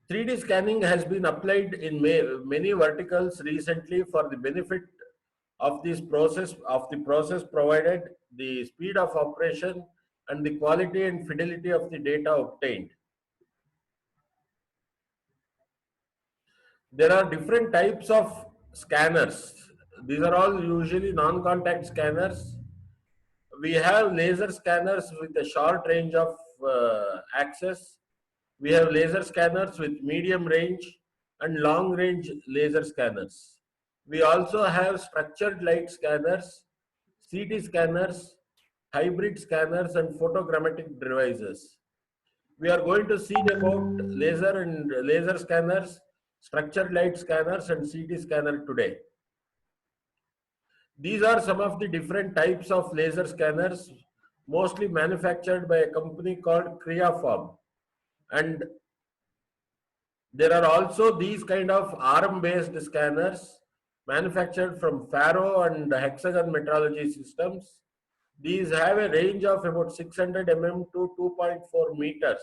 3D scanning has been applied in many verticals recently for the benefit of the process provided, the speed of operation, and the quality and fidelity of the data obtained. There are different types of scanners. These are all usually non-contact scanners. We have laser scanners with a short range of access. We have laser scanners with medium range and long range laser scanners. We also have structured light scanners, CT scanners, hybrid scanners, and photogrammetric devices. We are going to see about laser scanners, structured light scanners, and CT scanner today. These are some of the different types of laser scanners, mostly manufactured by a company called Creaform. And there are also these kind of ARM-based scanners manufactured from Faro and Hexagon Metrology Systems. These have a range of about 600 mm to 2.4 meters.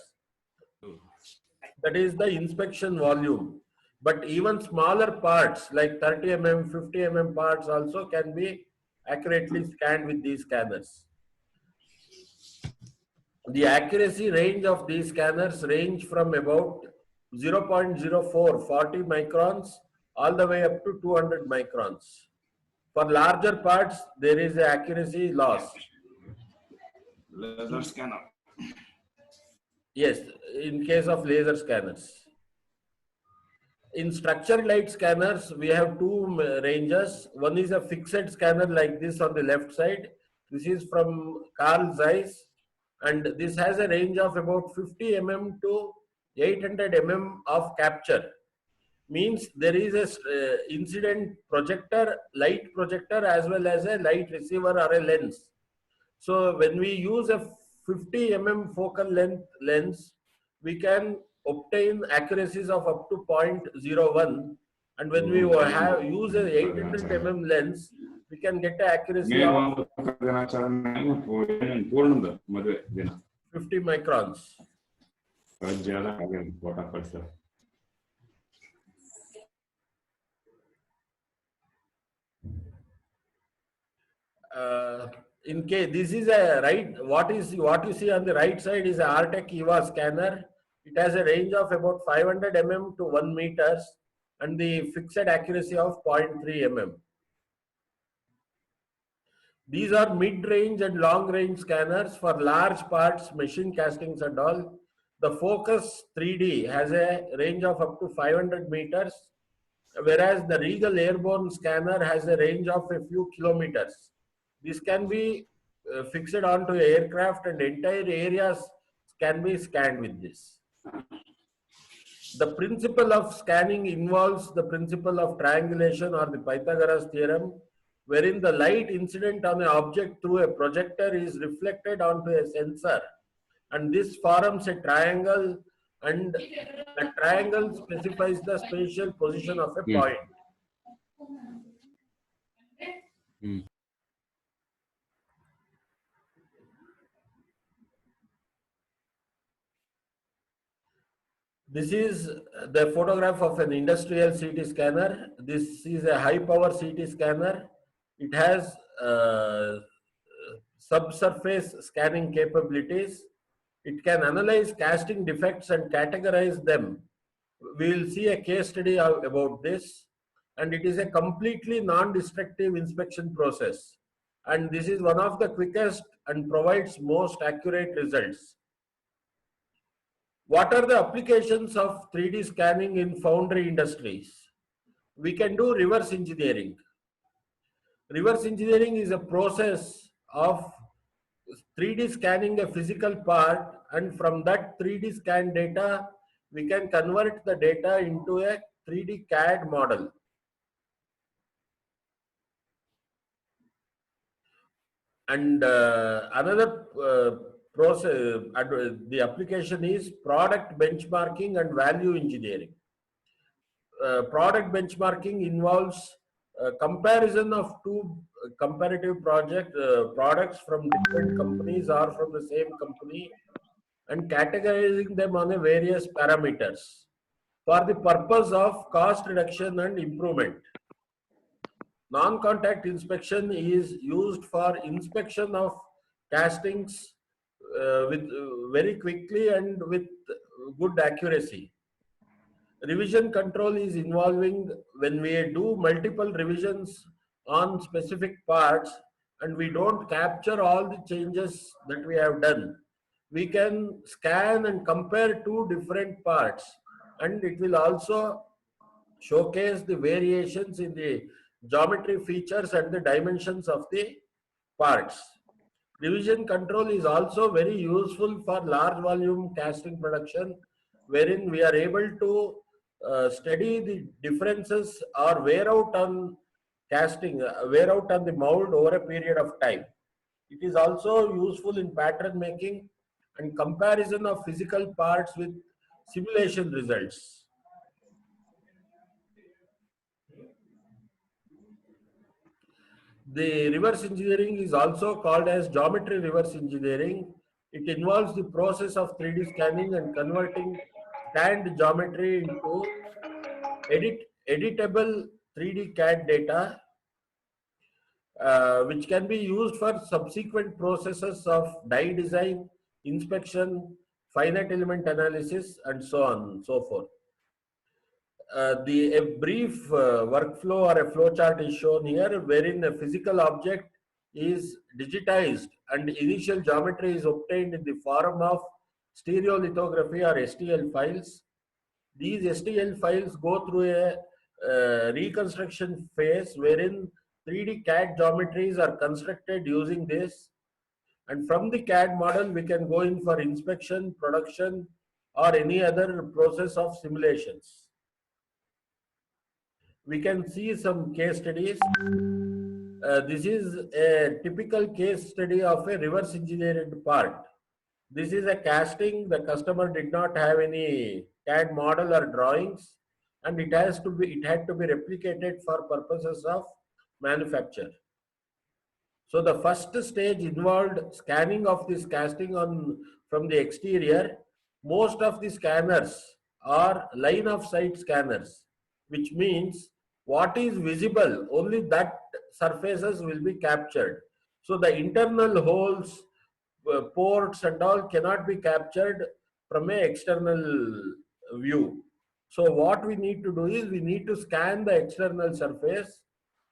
That is the inspection volume. But even smaller parts like 30 mm, 50 mm parts also can be accurately scanned with these scanners. The accuracy range of these scanners range from about 0.04, 40 microns, all the way up to 200 microns. For larger parts, there is an accuracy loss. Laser scanner. Yes, in case of laser scanners. In structured light scanners, we have two ranges. One is a fixed scanner like this on the left side. This is from Carl Zeiss, and this has a range of about 50 mm to 800 mm of capture. Means there is a incident projector, light projector, as well as a light receiver or a lens. So when we use a 50 mm focal length lens, we can obtain accuracies of up to 0.01, and when we use an 800 mm lens, we can get an accuracy of 50 microns. In case this is a what you see on the right side is a Artec EVA scanner. It has a range of about 500 mm to 1 meters and the fixed accuracy of 0.3 mm. These are mid-range and long-range scanners for large parts, machine castings and all. The Focus 3D has a range of up to 500 meters, whereas the Regal Airborne scanner has a range of a few kilometers. This can be fixed onto aircraft and entire areas can be scanned with this. The principle of scanning involves the principle of triangulation or the Pythagoras theorem, wherein the light incident on an object through a projector is reflected onto a sensor, and this forms a triangle, and the triangle specifies the spatial position of a point. This is the photograph of an industrial CT scanner. This is a high power CT scanner. It has subsurface scanning capabilities. It can analyze casting defects and categorize them. We will see a case study about this. And it is a completely non-destructive inspection process. And this is one of the quickest and provides most accurate results. What are the applications of 3D scanning in foundry industries? We can do reverse engineering. Reverse engineering is a process of 3D scanning a physical part, and from that 3D scan data, we can convert the data into a 3D CAD model. And another process, the application is product benchmarking and value engineering. Product benchmarking involves comparison of two comparative products from different companies or from the same company and categorizing them on a various parameters. for the purpose of cost reduction and improvement. Non-contact inspection is used for inspection of castings with very quickly and with good accuracy. Revision control is involving when we do multiple revisions on specific parts and we don't capture all the changes that we have done. We can scan and compare two different parts, and it will also showcase the variations in the geometry features and the dimensions of the parts. Revision control is also very useful for large volume casting production, wherein we are able to study the differences or wear out on casting, wear out on the mold over a period of time. It is also useful in pattern making and comparison of physical parts with simulation results. The reverse engineering is also called as geometry reverse engineering. It involves the process of 3D scanning and converting scanned geometry into editable 3D CAD data, which can be used for subsequent processes of die design, inspection, finite element analysis, and so on and so forth. A brief workflow or a flow chart is shown here, wherein a physical object is digitized and initial geometry is obtained in the form of stereolithography or STL files. These STL files go through a reconstruction phase wherein 3D CAD geometries are constructed using this, and from the CAD model we can go in for inspection, production, or any other process of simulations. We can see some case studies. This is a typical case study of a reverse engineered part. This is a casting. The customer did not have any CAD model or drawings, and it had to be replicated for purposes of manufacture. So the first stage involved scanning of this casting from the exterior. Most of the scanners are line of sight scanners, which means what is visible, only that surfaces will be captured. So the internal holes, ports and all cannot be captured from an external view. So what we need to do is we need to scan the external surface,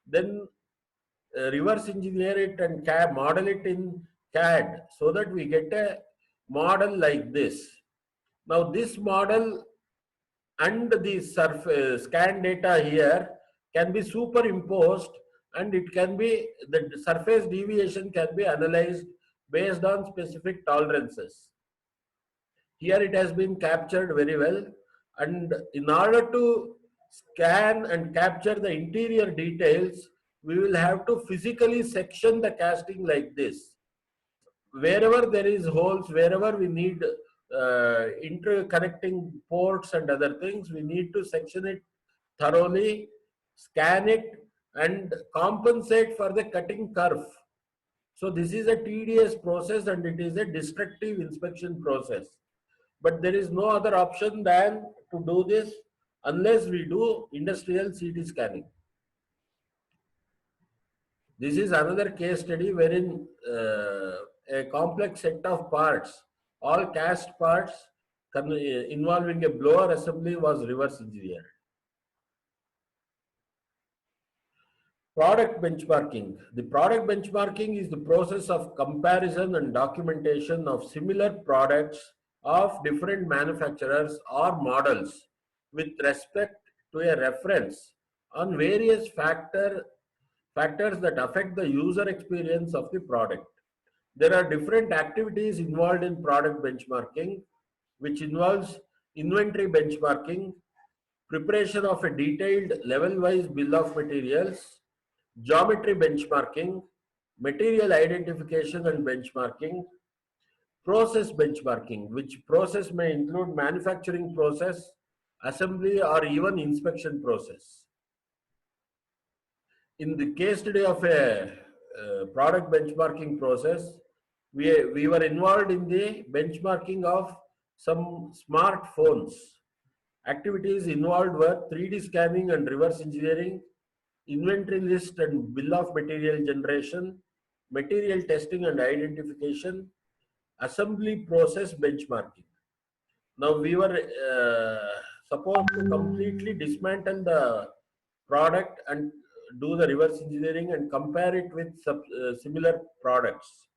then reverse engineer it and model it in CAD so that we get a model like this. Now this model and the surface scan data here can be superimposed, and it can be, the surface deviation can be analyzed based on specific tolerances. Here it has been captured very well, and in order to scan and capture the interior details, we will have to physically section the casting like this. Wherever there is holes, wherever we need interconnecting ports and other things, we need to section it thoroughly, scan it, and compensate for the cutting curve. So this is a tedious process and it is a destructive inspection process. But there is no other option than to do this unless we do industrial CT scanning. This is another case study wherein a complex set of parts, all cast parts involving a blower assembly, was reverse engineered. Product benchmarking. The product benchmarking is the process of comparison and documentation of similar products of different manufacturers or models with respect to a reference on various factors that affect the user experience of the product. There are different activities involved in product benchmarking, which involves inventory benchmarking, preparation of a detailed level-wise bill of materials, geometry benchmarking, material identification and benchmarking, process benchmarking, which process may include manufacturing process, assembly, or even inspection process. In the case study of a product benchmarking process, we were involved in the benchmarking of some smartphones. Activities involved were 3D scanning and reverse engineering, inventory list and bill of material generation, material testing and identification, assembly process benchmarking. Now we were supposed to completely dismantle the product and do the reverse engineering and compare it with similar products.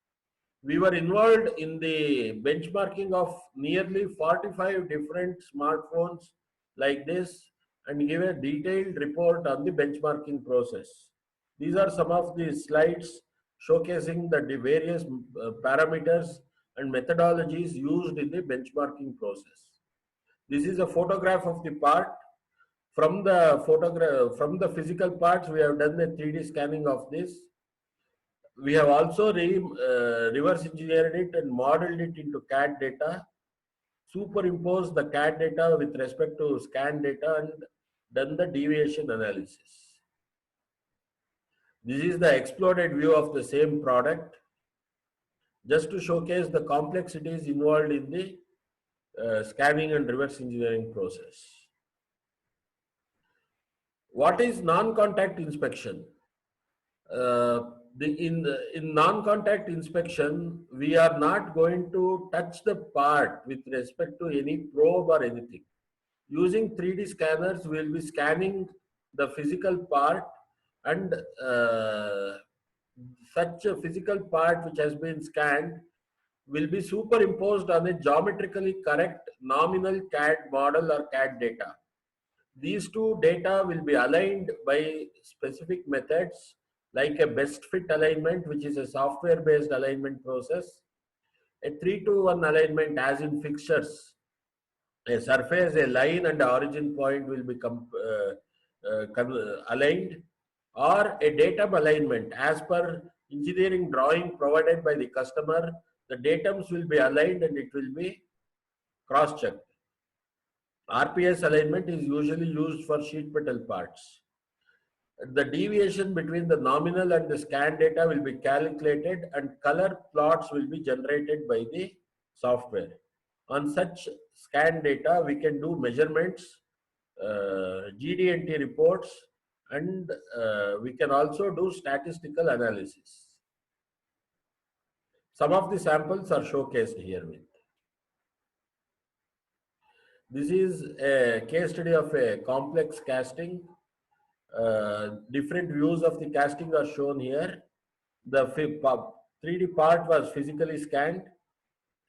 We were involved in the benchmarking of nearly 45 different smartphones like this and give a detailed report on the benchmarking process. These are some of the slides showcasing the various parameters and methodologies used in the benchmarking process. This is a photograph of the part. From the physical parts, we have done a 3D scanning of this. We have also reverse engineered it and modeled it into CAD data, superimposed the CAD data with respect to scan data and done the deviation analysis. This is the exploded view of the same product, just to showcase the complexities involved in the scanning and reverse engineering process. What is non-contact inspection? In non-contact inspection, we are not going to touch the part with respect to any probe or anything. Using 3D scanners, we will be scanning the physical part, and such a physical part which has been scanned will be superimposed on a geometrically correct nominal CAD model or CAD data. These two data will be aligned by specific methods like a best fit alignment, which is a software based alignment process, a 3-to-1 alignment as in fixtures. A surface, a line and origin point will be aligned, or a datum alignment as per engineering drawing provided by the customer. The datums will be aligned and it will be cross-checked. RPS alignment is usually used for sheet metal parts. The deviation between the nominal and the scan data will be calculated and color plots will be generated by the software. On such scan data, we can do measurements, GD&T reports, and we can also do statistical analysis. Some of the samples are showcased here with. This is a case study of a complex casting. Different views of the casting are shown here. The 3D part was physically scanned.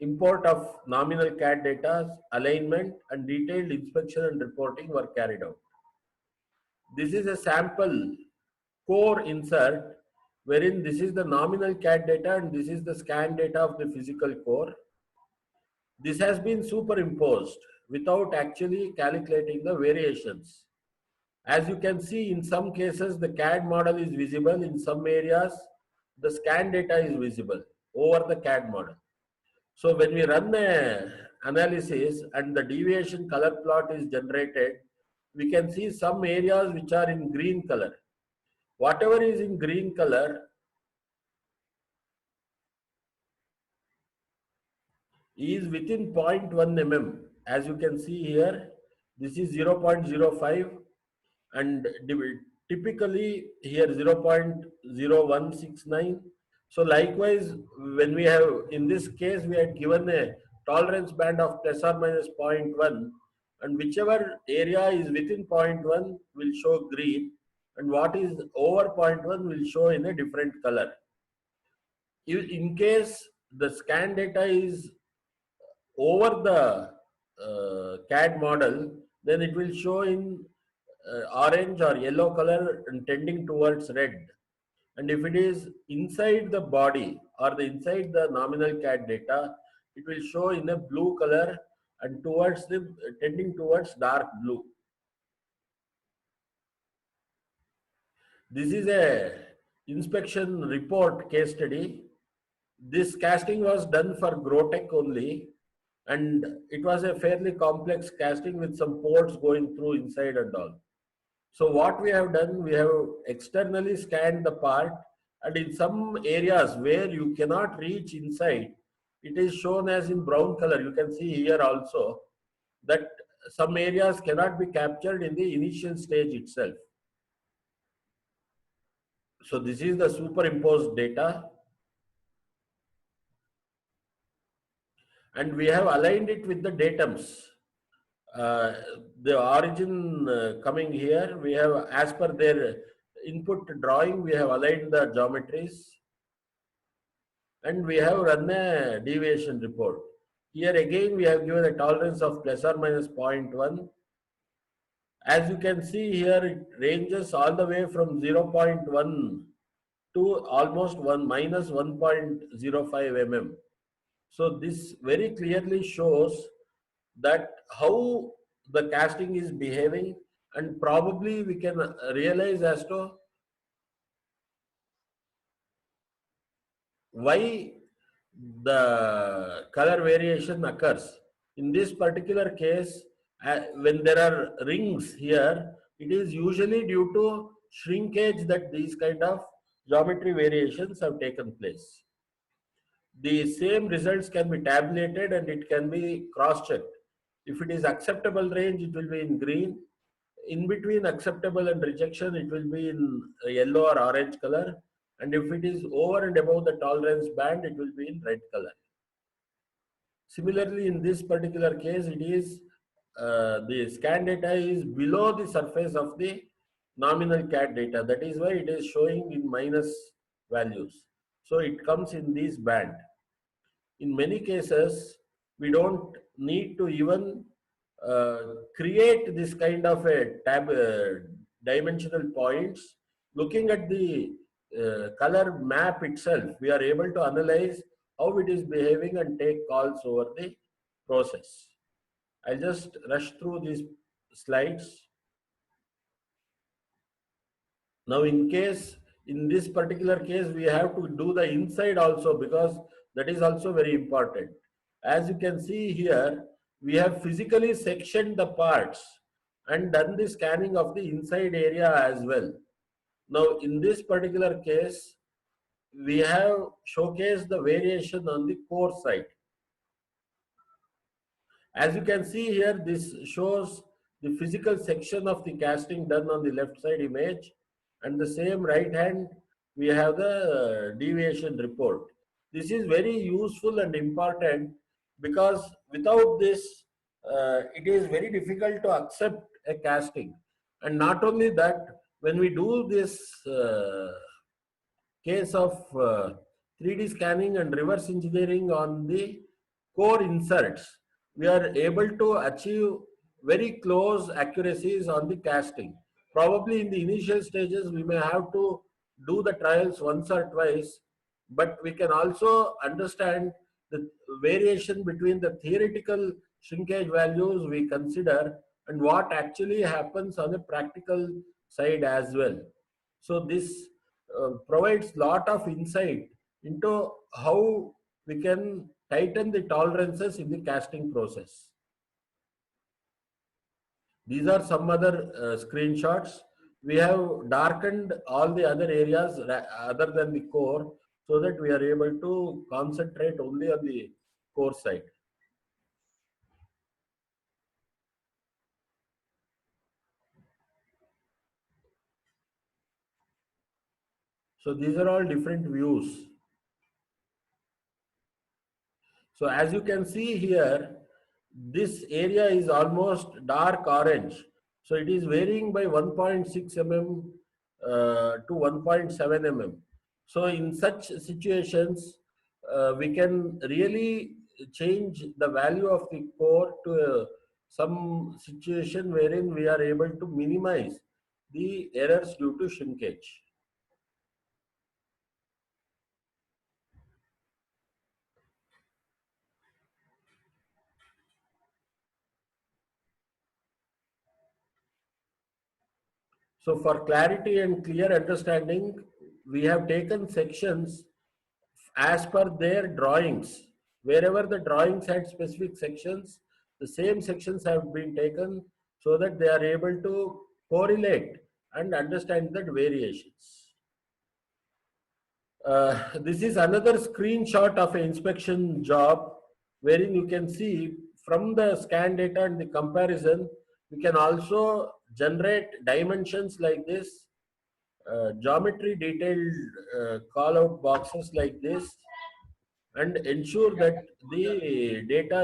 Import of nominal CAD data, alignment, and detailed inspection and reporting were carried out. This is a sample core insert, wherein this is the nominal CAD data and this is the scan data of the physical core. This has been superimposed without actually calculating the variations. As you can see, in some cases, the CAD model is visible. In some areas, the scan data is visible over the CAD model. So when we run the analysis and the deviation color plot is generated, we can see some areas which are in green color. Whatever is in green color is within 0.1 mm. As you can see here, this is 0.05 and typically here 0.0169. So likewise, when we have, in this case, we had given a tolerance band of plus or minus 0.1, and whichever area is within 0.1 will show green, and what is over 0.1 will show in a different color. In case the scan data is over the CAD model, then it will show in orange or yellow color and tending towards red. And if it is inside the body or inside the nominal CAD data, it will show in a blue color and towards the tending towards dark blue. This is a inspection report case study. This casting was done for Grotech only, and it was a fairly complex casting with some ports going through inside and all. So what we have done, we have externally scanned the part, and in some areas where you cannot reach inside, it is shown as in brown color. You can see here also that some areas cannot be captured in the initial stage itself. So this is the superimposed data, and we have aligned it with the datums. The origin coming here, we have, as per their input drawing, we have aligned the geometries, and we have run a deviation report. Here again, we have given a tolerance of plus or minus 0.1. As you can see here, it ranges all the way from 0.1 to almost 1 minus 1.05 mm. So this very clearly shows that how the casting is behaving, and probably we can realize as to why the color variation occurs. In this particular case, when there are rings here, it is usually due to shrinkage that these kind of geometry variations have taken place. The same results can be tabulated and it can be cross-checked. If it is acceptable range, it will be in green. In between acceptable and rejection, it will be in yellow or orange color. And if it is over and above the tolerance band, it will be in red color. Similarly, in this particular case, it is the scan data is below the surface of the nominal CAD data. That is why it is showing in minus values. So it comes in this band. In many cases, we don't need to even create this kind of a dimensional points. Looking at the color map itself, we are able to analyze how it is behaving and take calls over the process. I'll just rush through these slides. Now, in this particular case, we have to do the inside also, because that is also very important. As you can see here, we have physically sectioned the parts and done the scanning of the inside area as well. Now, in this particular case, we have showcased the variation on the core side. As you can see here, this shows the physical section of the casting done on the left side image, and the same right hand, we have the deviation report. This is very useful and important, because without this, it is very difficult to accept a casting. And not only that, when we do this case of 3D scanning and reverse engineering on the core inserts, we are able to achieve very close accuracies on the casting. Probably in the initial stages, we may have to do the trials once or twice, but we can also understand the variation between the theoretical shrinkage values we consider and what actually happens on the practical side as well. So this provides lot of insight into how we can tighten the tolerances in the casting process. These are some other screenshots. We have darkened all the other areas other than the core, so that we are able to concentrate only on the core side. So these are all different views. So as you can see here, this area is almost dark orange. So it is varying by 1.6 mm to 1.7 mm. So in such situations, we can really change the value of the core to some situation wherein we are able to minimize the errors due to shrinkage. So for clarity and clear understanding, we have taken sections as per their drawings. Wherever the drawings had specific sections, the same sections have been taken so that they are able to correlate and understand the variations. This is another screenshot of an inspection job, wherein you can see from the scan data and the comparison, we can also generate dimensions like this, geometry detailed call out boxes like this, and ensure that the data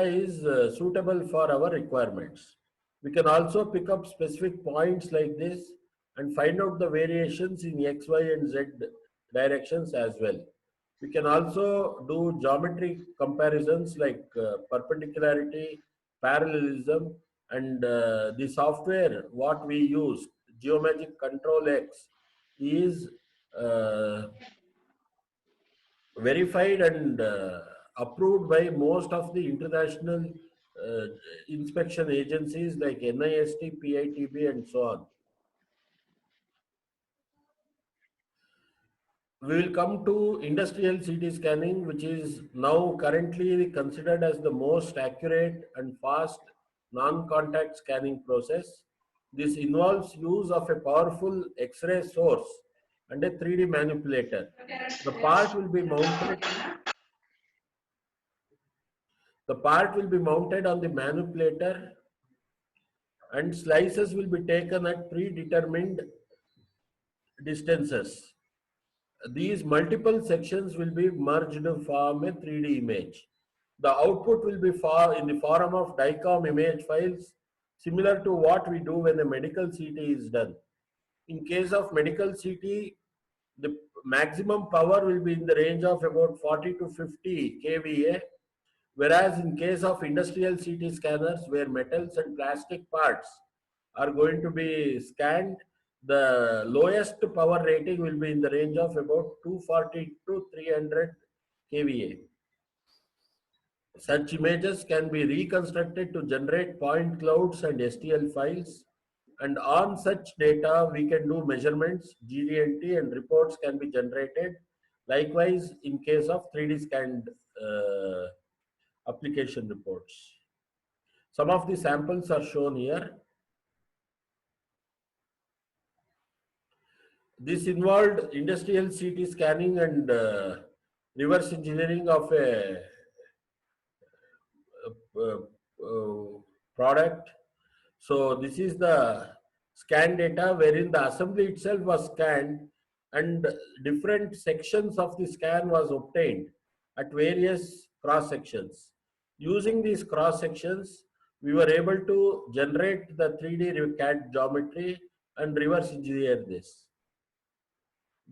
is suitable for our requirements. We can also pick up specific points like this and find out the variations in X, Y, and Z directions as well. We can also do geometry comparisons like perpendicularity, parallelism, and the software what we use, Geomagic Control X, is uh, verified and approved by most of the international uh, inspection agencies like NIST, PITB, and so on. We will come to industrial CT scanning, which is now currently considered as the most accurate and fast non-contact scanning process. This involves use of a powerful X-ray source and a 3D manipulator. The part will be mounted on the manipulator, and slices will be taken at predetermined distances. These multiple sections will be merged to form a 3D image. The output will be in the form of DICOM image files, similar to what we do when a medical CT is done. In case of medical CT, the maximum power will be in the range of about 40 to 50 kVA, whereas in case of industrial CT scanners, where metals and plastic parts are going to be scanned, the lowest power rating will be in the range of about 240 to 300 kVA. Such images can be reconstructed to generate point clouds and STL files. And on such data, we can do measurements, GD&T, and reports can be generated. Likewise, in case of 3D scanned application reports. Some of the samples are shown here. This involved industrial CT scanning and reverse engineering of a uh, product. So this is the scan data wherein the assembly itself was scanned and different sections of the scan was obtained at various cross sections. Using these cross sections, we were able to generate the 3D CAD geometry and reverse engineer this.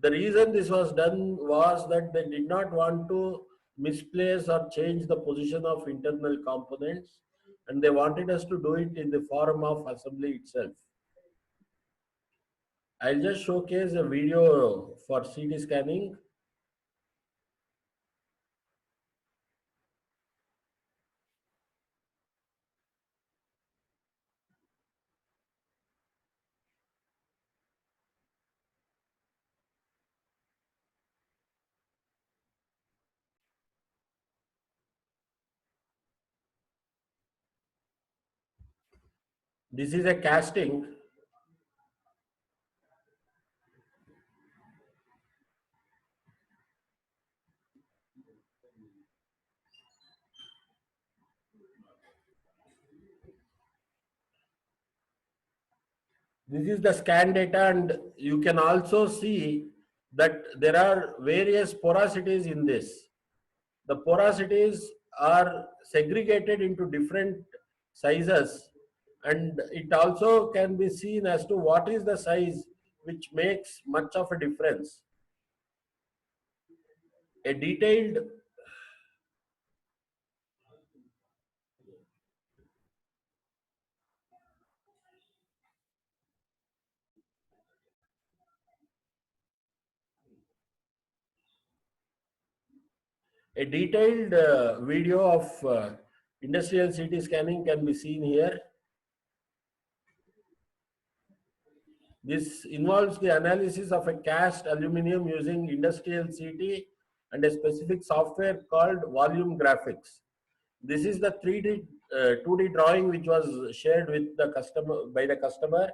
The reason this was done was that they did not want to misplace or change the position of internal components, and they wanted us to do it in the form of assembly itself. I'll just showcase a video for CT scanning. This is a casting. This is the scan data, and you can also see that there are various porosities in this. The porosities are segregated into different sizes, and it also can be seen as to what is the size which makes much of a difference. A detailed video of industrial CT scanning can be seen here. This involves the analysis of a cast aluminum using industrial CT and a specific software called volume graphics. This is the 2D drawing which was shared with the customer by the customer.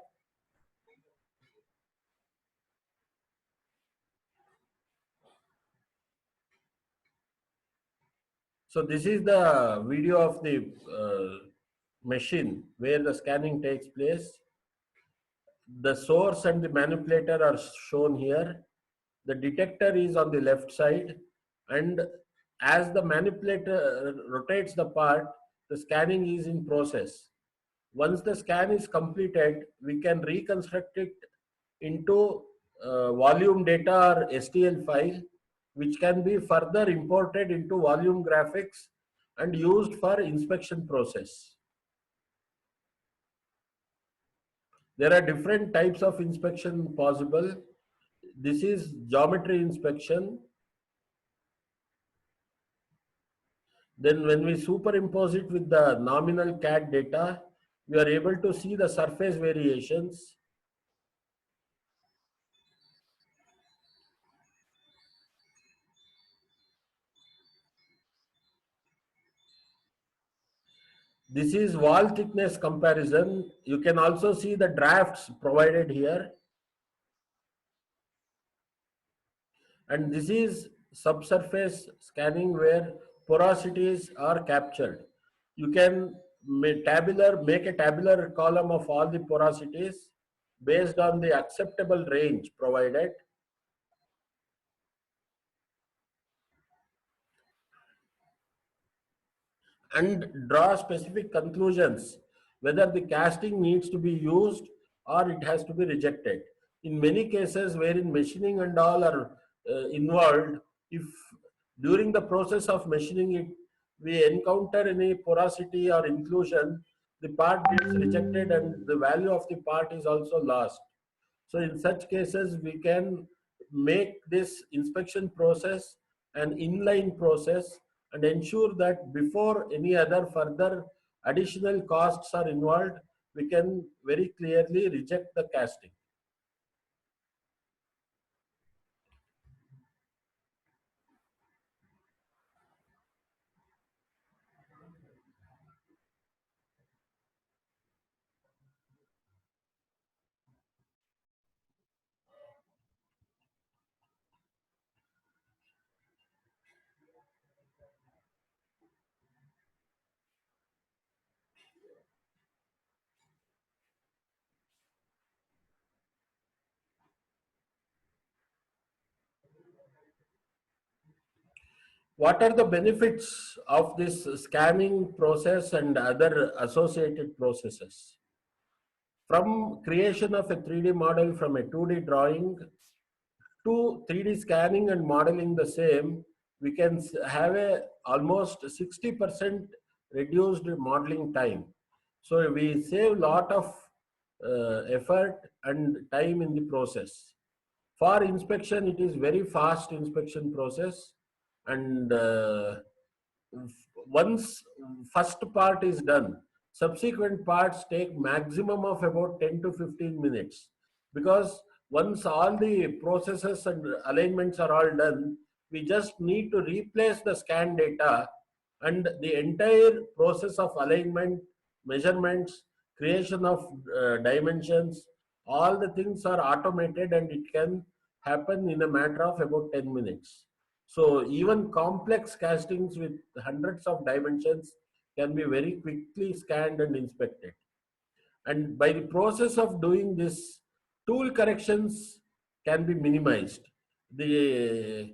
So this is the video of the machine where the scanning takes place. The source and the manipulator are shown here. The detector is on the left side, and as the manipulator rotates the part, the scanning is in process. Once the scan is completed, we can reconstruct it into volume data or STL file, which can be further imported into volume graphics and used for inspection process. There are different types of inspection possible. This is geometry inspection. Then when we superimpose it with the nominal CAD data, we are able to see the surface variations. This is wall thickness comparison. You can also see the drafts provided here. And this is subsurface scanning where porosities are captured. You can make a tabular column of all the porosities based on the acceptable range provided. And draw specific conclusions whether the casting needs to be used or it has to be rejected. In many cases wherein machining and all are involved, if during the process of machining it we encounter any porosity or inclusion, the part gets rejected and the value of the part is also lost. So in such cases, we can make this inspection process an inline process and ensure that before any other further additional costs are involved, we can very clearly reject the casting. What are the benefits of this scanning process and other associated processes? From creation of a 3D model from a 2D drawing to 3D scanning and modeling the same, we can have a almost 60% reduced modeling time. So we save lot of effort and time in the process. For inspection, it is very fast inspection process, and once first part is done, subsequent parts take maximum of about 10 to 15 minutes, because once all the processes and alignments are all done, we just need to replace the scan data, and the entire process of alignment, measurements, creation of dimensions, all the things are automated and it can happen in a matter of about 10 minutes. So even complex castings with hundreds of dimensions can be very quickly scanned and inspected. And by the process of doing this, tool corrections can be minimized. The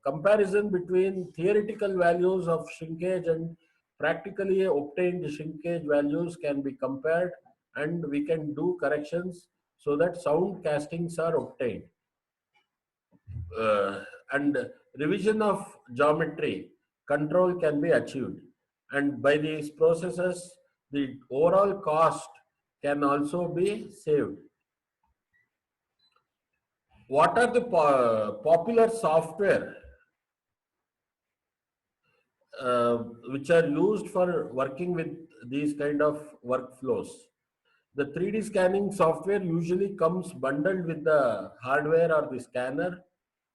comparison between theoretical values of shrinkage and practically obtained shrinkage values can be compared, and we can do corrections so that sound castings are obtained. uh, and revision of geometry control can be achieved, and by these processes the overall cost can also be saved. What are the popular software uh, which are used for working with these kind of workflows? The 3D scanning software usually comes bundled with the hardware or the scanner,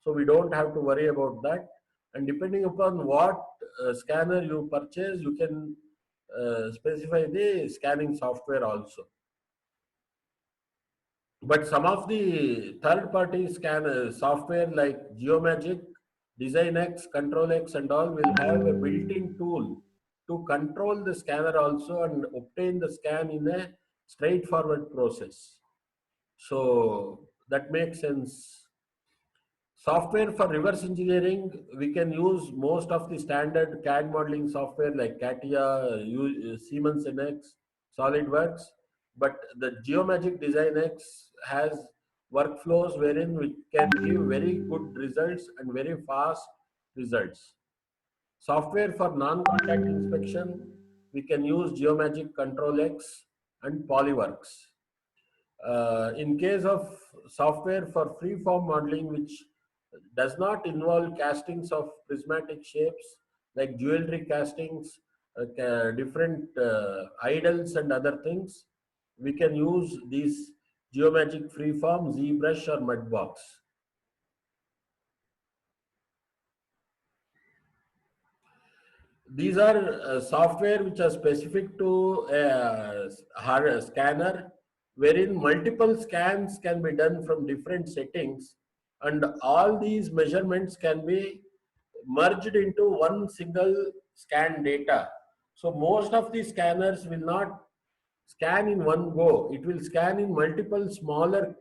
so we don't have to worry about that. And depending upon what scanner you purchase, you can specify the scanning software also. But some of the third-party scanner software like Geomagic DesignX, ControlX and all will have a built-in tool to control the scanner also and obtain the scan in a straightforward process. So that makes sense. Software for reverse engineering, we can use most of the standard CAD modeling software like CATIA, Siemens NX, SolidWorks, but the Geomagic Design X has workflows wherein we can give very good results and very fast results. Software for non-contact inspection, we can use Geomagic Control X and Polyworks. In case of software for freeform modeling, which does not involve castings of prismatic shapes like jewelry castings, different idols and other things, we can use these Geomagic Freeform, ZBrush or Mudbox. These are software which are specific to a hard scanner, wherein multiple scans can be done from different settings, and all these measurements can be merged into one single scan data. So most of the scanners will not scan in one go. It will scan in multiple smaller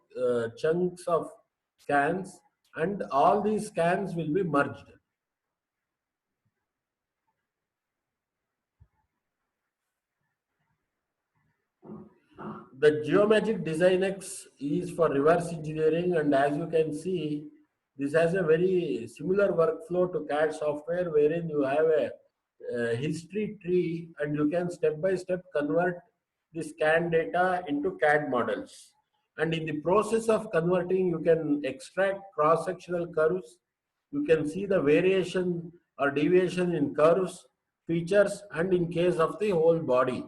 chunks of scans, and all these scans will be merged. The Geomagic Design X is for reverse engineering, and as you can see, this has a very similar workflow to CAD software, wherein you have a history tree and you can step by step convert the scan data into CAD models. And in the process of converting, you can extract cross-sectional curves. You can see the variation or deviation in curves, features, and in case of the whole body.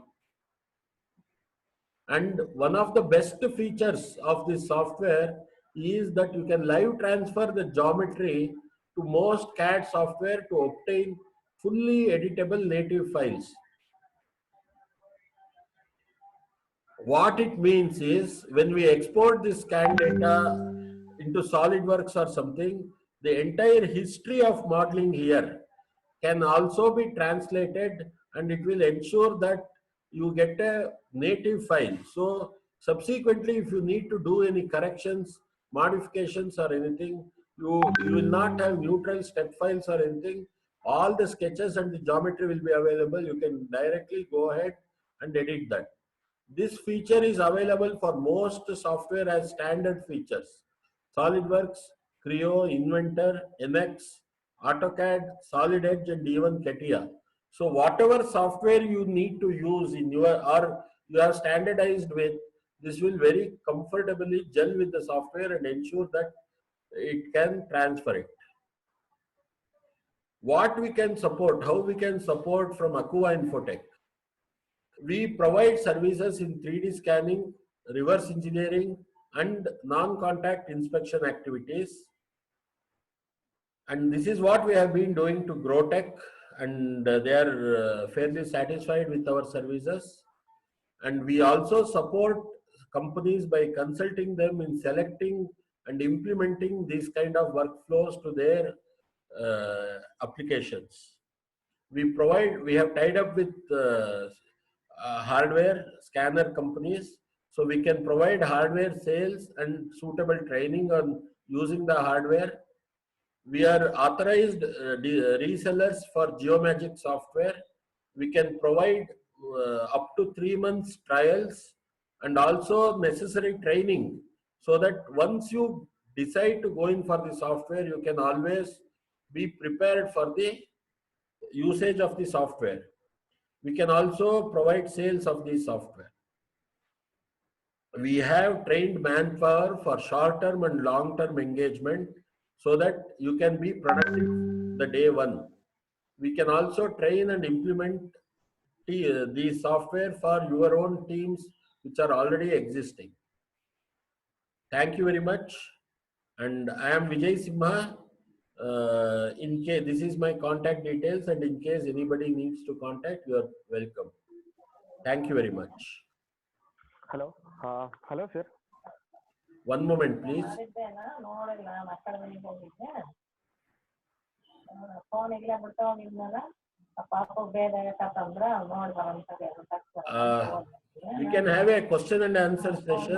And one of the best features of this software is that you can live transfer the geometry to most CAD software to obtain fully editable native files. What it means is when we export this scan data into SolidWorks or something, the entire history of modeling here can also be translated, and it will ensure that you get a native file. So subsequently, if you need to do any corrections, modifications or anything, you will not have neutral step files or anything. All the sketches and the geometry will be available. You can directly go ahead and edit that. This feature is available for most software as standard features. SolidWorks, Creo, Inventor, NX, AutoCAD, Solid Edge, and even CATIA. So whatever software you need to use in your or you are standardized with, this will very comfortably gel with the software and ensure that it can transfer it. What we can support, how we can support from Akuva Infotech. We provide services in 3D scanning, reverse engineering, and non-contact inspection activities. And this is what we have been doing to Growtech, and they are fairly satisfied with our services. And we also support companies by consulting them in selecting and implementing these kind of workflows to their applications. We have tied up with hardware scanner companies, so we can provide hardware sales and suitable training on using the hardware. We are authorized resellers for Geomagic software. We can provide up to 3 months trials and also necessary training, so that once you decide to go in for the software, you can always be prepared for the usage of the software. We can also provide sales of the software. We have trained manpower for short-term and long-term engagement so that you can be productive the day one. We can also train and implement the software for your own teams which are already existing. Thank you very much. And I am Vijay Simha. In case this is my contact details, and in case anybody needs to contact, you are welcome. Thank you very much. Hello. Hello, sir. One moment, please. We can have a question and answer session.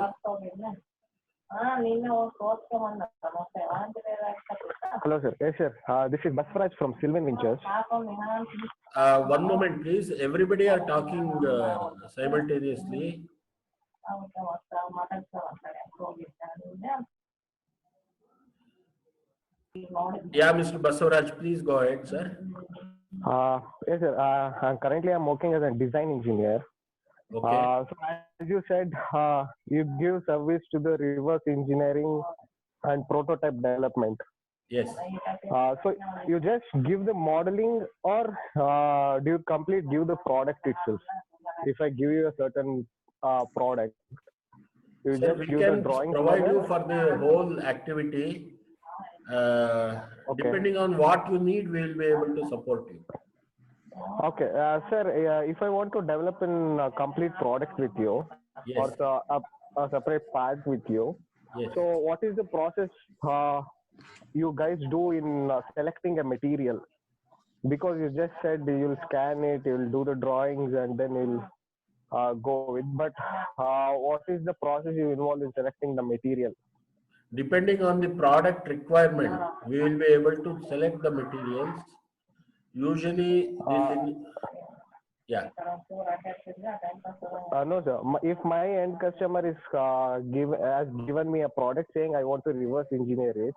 Hello, sir. Yes, sir. This is Baswaraj from Sylvan Ventures. One moment, please. Everybody are talking simultaneously. Yeah, Mr. Basavaraj, please go ahead, sir. Yes, sir. Currently, I'm working as a design engineer. Okay. So, as you said, you give service to the reverse engineering and prototype development. Yes. So, you just give the modeling, or do you give the product itself? If I give you a certain product, you Sir, just we give the can drawing provide you for the whole activity. Okay. Depending on what you need, we will be able to support you. Okay, sir. If I want to develop a complete product with you, Yes. or a separate part with you, Yes. so what is the process you guys do in selecting a material? Because you just said you'll scan it, you'll do the drawings, and then you'll go with. But what is the process you involve in selecting the material? Depending on the product requirement, we will be able to select the materials. Usually, yeah. No, sir. If my end customer is has given me a product saying I want to reverse engineer it,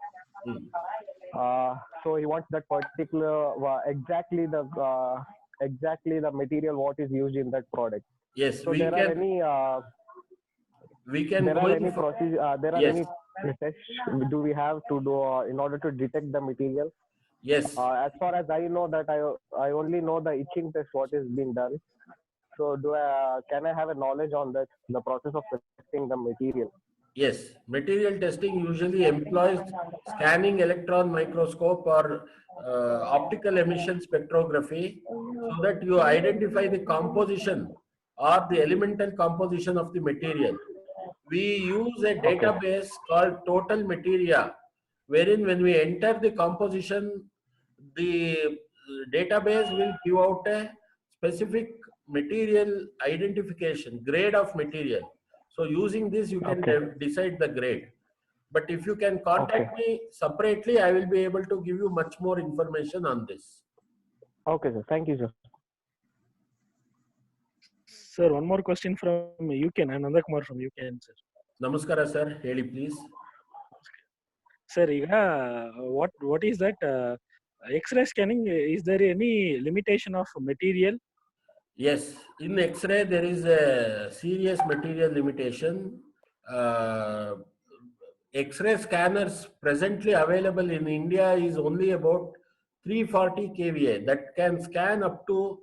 so he wants that particular exactly the material what is used in that product. Yes, So we there can. are any We can there go are in any for, procedure there are yes. any tests do we have to do in order to detect the material? Yes. As far as I know that I only know the etching test what is being done. So can I have a knowledge on that, the process of selecting the material? Yes, material testing usually employs scanning electron microscope or optical emission spectrography so that you identify the composition or the elemental composition of the material. We use a database called Total Materia, wherein when we enter the composition, the database will give out a specific material identification, grade of material. So using this, you can decide the grade. But if you can contact me separately, I will be able to give you much more information on this. Okay, sir. Thank you, sir. Sir, one more question from UCAN. Ananda Kumar from UCAN, sir. Namaskara, sir. Heli, please. Sir, what is that? X-ray scanning, is there any limitation of material? Yes, in X-ray there is a serious material limitation. X-ray scanners presently available in India is only about 340 kVA that can scan up to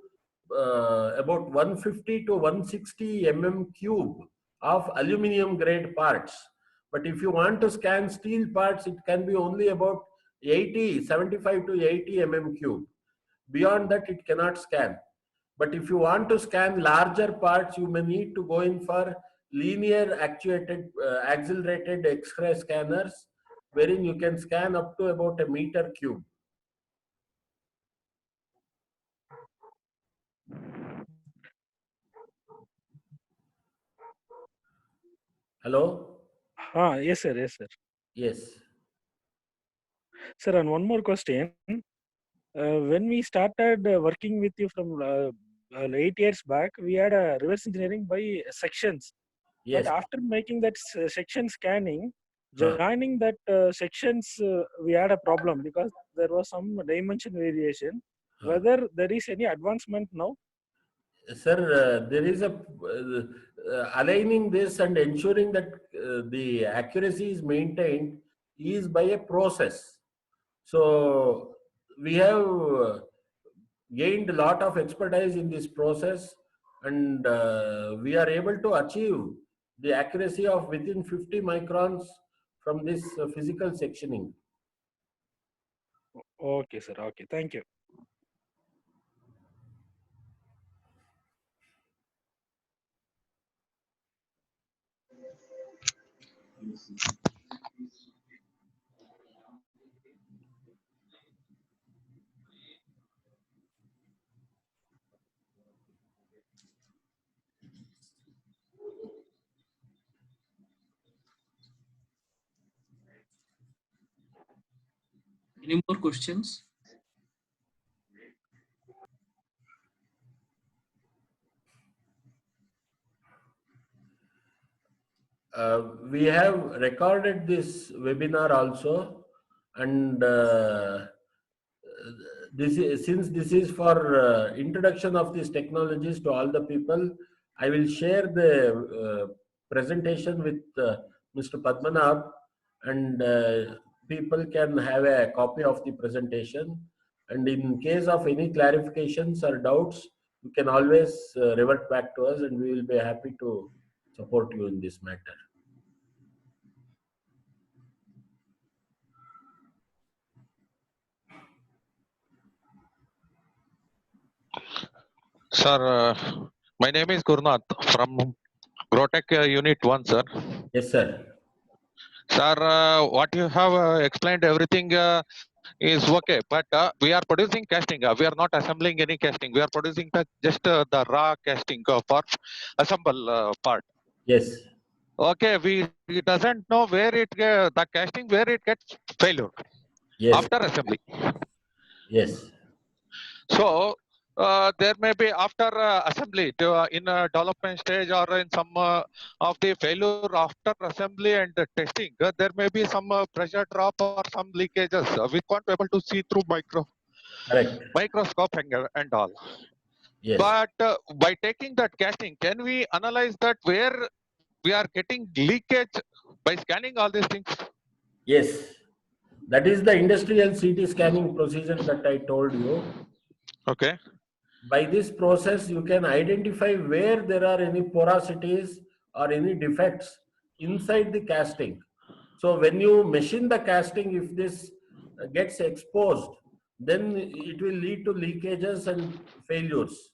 about 150 to 160 cube of aluminum grade parts. But if you want to scan steel parts, it can be only about 75 to 80 cube. Beyond that, it cannot scan. But if you want to scan larger parts, you may need to go in for linear actuated, accelerated X-ray scanners, wherein you can scan up to about a meter cube. Hello? Yes, sir. Yes, sir. Yes. Sir, and one more question. When we started working with you from 8 years back, we had a reverse engineering by sections. Yes. But after making that section scanning, joining that sections, we had a problem because there was some dimension variation. Whether there is any advancement now? Sir, there is a aligning this and ensuring that the accuracy is maintained is by a process. So we have gained a lot of expertise in this process, and we are able to achieve the accuracy of within 50 microns from this physical sectioning. Okay, sir. Okay, thank you. Any more questions? We have recorded this webinar also, and since this is for introduction of these technologies to all the people, I will share the presentation with Mr. Padmanabh, and people can have a copy of the presentation. And in case of any clarifications or doubts, you can always revert back to us, and we will be happy to support you in this matter. Sir, my name is Gurnath from Grotech Unit 1, sir. Yes, sir. Sir, what you have explained, everything is okay, but we are producing casting. We are not assembling any casting. We are producing just the raw casting for assemble part. Yes. Okay, we doesn't know where the casting, where it gets failure Yes. after assembly. Yes. So there may be after assembly in a development stage or in some of the failure after assembly and testing, there may be some pressure drop or some leakages. We can't be able to see through Correct. microscope and all. Yes. But by taking that casting, can we analyze that where we are getting leakage by scanning all these things? Yes. That is the industrial CT scanning procedure that I told you. Okay. By this process, you can identify where there are any porosities or any defects inside the casting. So when you machine the casting, if this gets exposed, then it will lead to leakages and failures.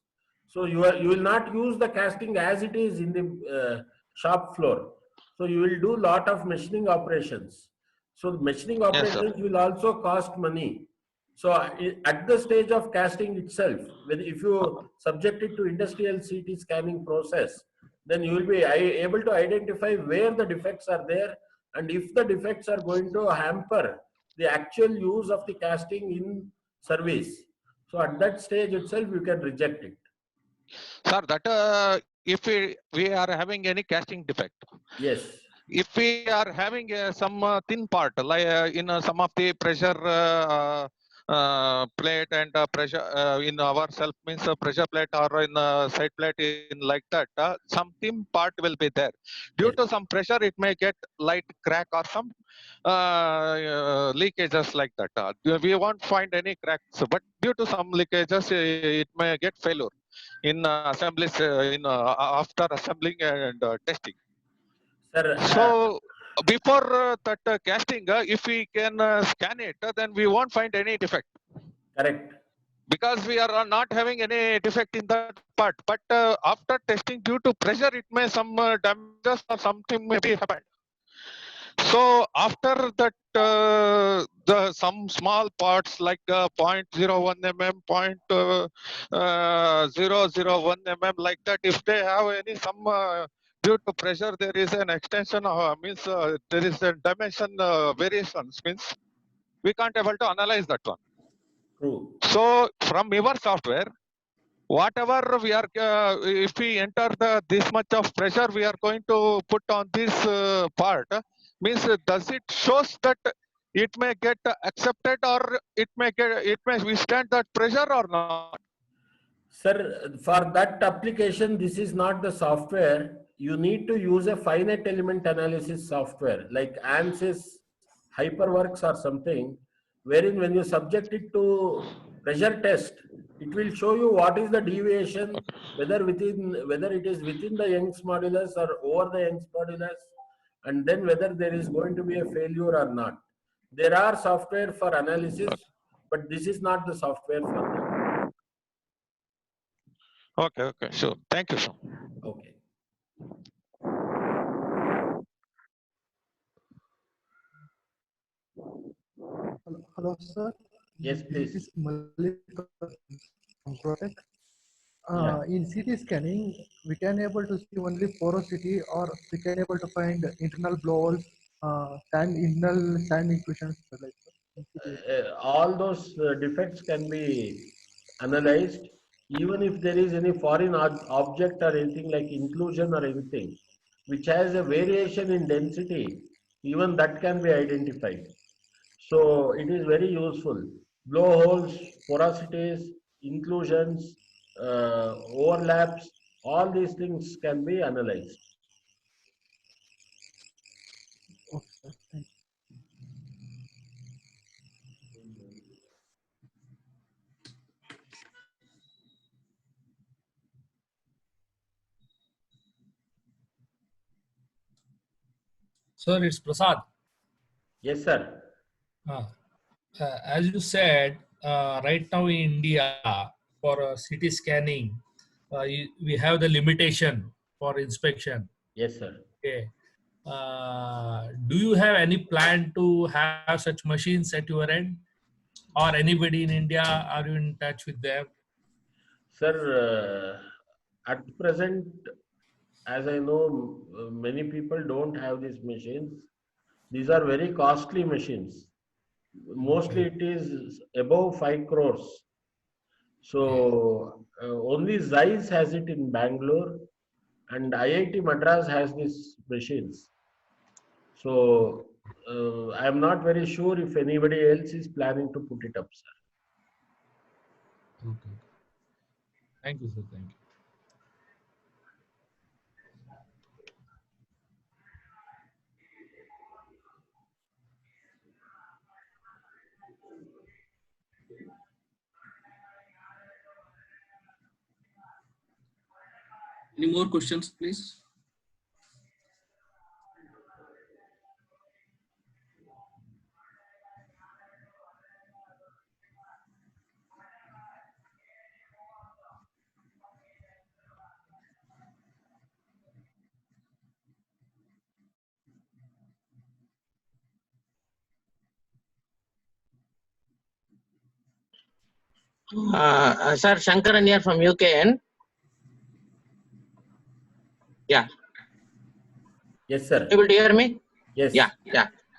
So you will not use the casting as it is in the shop floor. So you will do lot of machining operations. So machining operations will also cost money. So at the stage of casting itself, if you subject it to industrial CT scanning process, then you will be able to identify where the defects are there, and if the defects are going to hamper the actual use of the casting in service. So at that stage itself, you can reject it. Sir, that if we are having any casting defect. Yes. If we are having some thin part, like in some of the pressure plate and pressure in ourself means pressure plate or in side plate in like that, some thin part will be there. Due to some pressure, it may get light crack or some leakages like that. We won't find any cracks, but due to some leakages, it may get failure in assemblies after assembling and testing. Sir, So before that casting, if we can scan it, then we won't find any defect. correct. Because we are not having any defect in that part. But after testing, due to pressure, it may some damages or something may be happened. So after that, some small parts like 0.01 mm, 0.001 mm, like that, if they have any some due to pressure, there is an extension means there is a dimension variations means we can't able to analyze that one. True. So from your software, whatever we are, if we enter this much of pressure, we are going to put on this part. Means does it shows that it may get accepted or it may withstand that pressure or not? Sir, for that application, this is not the software. You need to use a finite element analysis software like ANSYS, HyperWorks or something, wherein when you subject it to pressure test, it will show you what is the deviation, whether it is within the Young's modulus or over the Young's modulus, and then whether there is going to be a failure or not. There are software for analysis, but this is not the software for that. Okay, sure. Thank you, sir. Okay. Hello, sir. Yes, please. This is Malik from Grotech. Yeah. In CT scanning, we can able to see only porosity, or we can able to find internal blowholes, internal sand inclusions. all those defects can be analyzed. Even if there is any foreign object or anything like inclusion or anything, which has a variation in density, even that can be identified. So it is very useful. Blowholes, porosities, inclusions, overlaps, all these things can be analyzed. Okay, thank you. Sir, it's Prasad. Yes, sir. Uh, as you said, right now in India, for CT scanning, we have the limitation for inspection. Yes, sir. Okay. Do you have any plan to have such machines at your end, or anybody in India? Are you in touch with them? Sir, at present, as I know, many people don't have these machines. These are very costly machines. Mostly it is above 5 crores. So only Zeiss has it in Bangalore, and IIT Madras has these machines. So I am not very sure if anybody else is planning to put it up, sir. Okay. Thank you, sir. Thank you. Any more questions, please? Sir, Shankaran here from UKN. Yeah, Yes, sir. able to hear me? Yes. Yeah.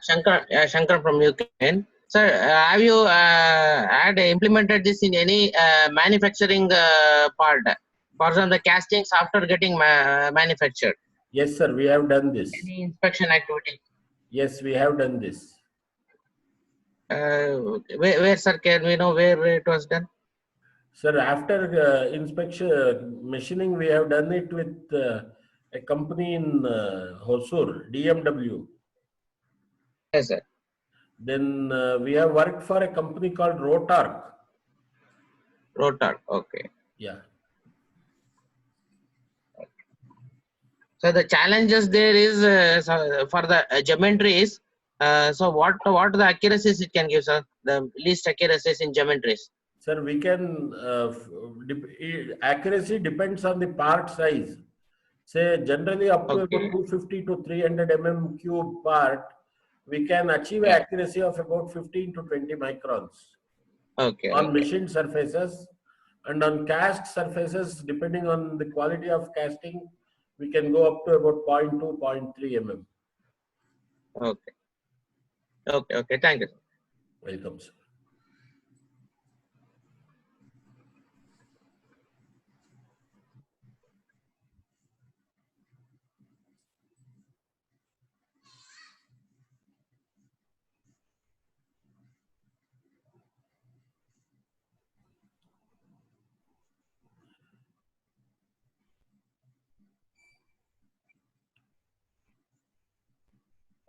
Shankar from UKN. Sir, have you had implemented this in any manufacturing part? For example, the castings after getting manufactured. Yes, sir. We have done this. Any inspection activity? Yes, we have done this. Where, sir, can we know where it was done? Sir, after inspection, machining, we have done it with a company in Hosur, DMW. Yes, sir. Then we have worked for a company called Rotark. Rotor, okay. Yeah. So the challenges there is for the geometries. So what the accuracies it can give, sir? The least accuracies in geometries. Sir, we can, accuracy depends on the part size. Say generally up to Okay. about 250 to 300 cube part, we can achieve Yeah. accuracy of about 15 to 20 microns Okay. on Okay. machined surfaces, and on cast surfaces, depending on the quality of casting, we can go up to about 0.2, 0.3 Okay. Okay. Thank you. Welcome, sir.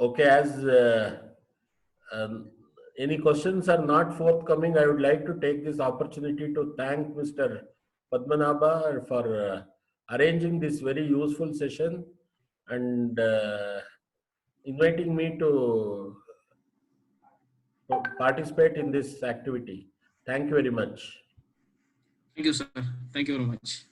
Okay, as any questions are not forthcoming, I would like to take this opportunity to thank Mr. Padmanabha for arranging this very useful session and inviting me to participate in this activity. Thank you very much. Thank you, sir. Thank you very much.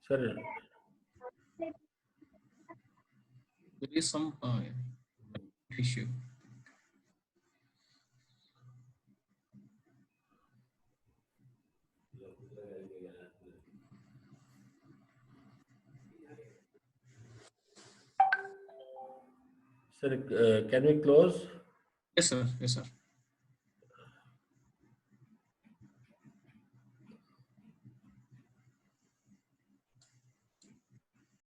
Sir, There is some issue. sir, can we close? Yes, sir. Yes, sir.